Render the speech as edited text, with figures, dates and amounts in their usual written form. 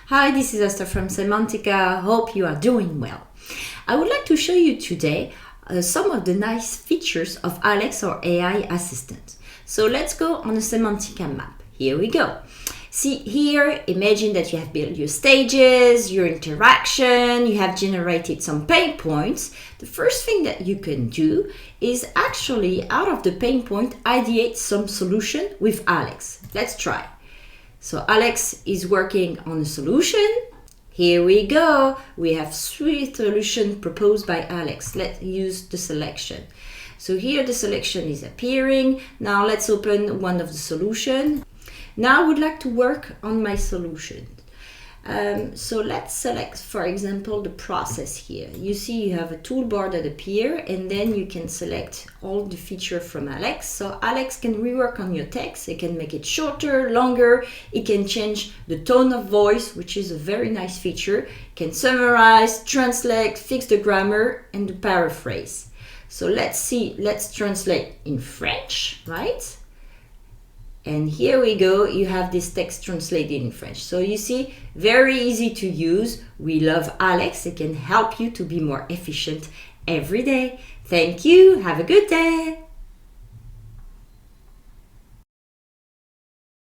Hi, this is Esther from Cemantica. Hope you are doing well. I would like to show you today some of the nice features of Alex or AI assistant. So let's go on a Cemantica map. Here we go. See here, imagine that you have built your stages, your interaction, you have generated some pain points. The first thing that you can do is actually, out of the pain point, ideate some solution with Alex. Let's try. So Alex is working on a solution. Here we go. We have 3 solutions proposed by Alex. Let's use the selection. So here the selection is appearing. Now let's open one of the solutions. Now I would like to work on my solution. So let's select, for example, the process here. You see you have a toolbar that appears, and then you can select all the features from Alex. So Alex can rework on your text. It can make it shorter, longer. It can change the tone of voice, which is a very nice feature. It can summarize, translate, fix the grammar, and the paraphrase. So let's see, let's translate in French, right? And here we go, you have this text translated in French. So you see, very easy to use. We love Alex. It can help you to be more efficient every day. Thank you. Have a good day.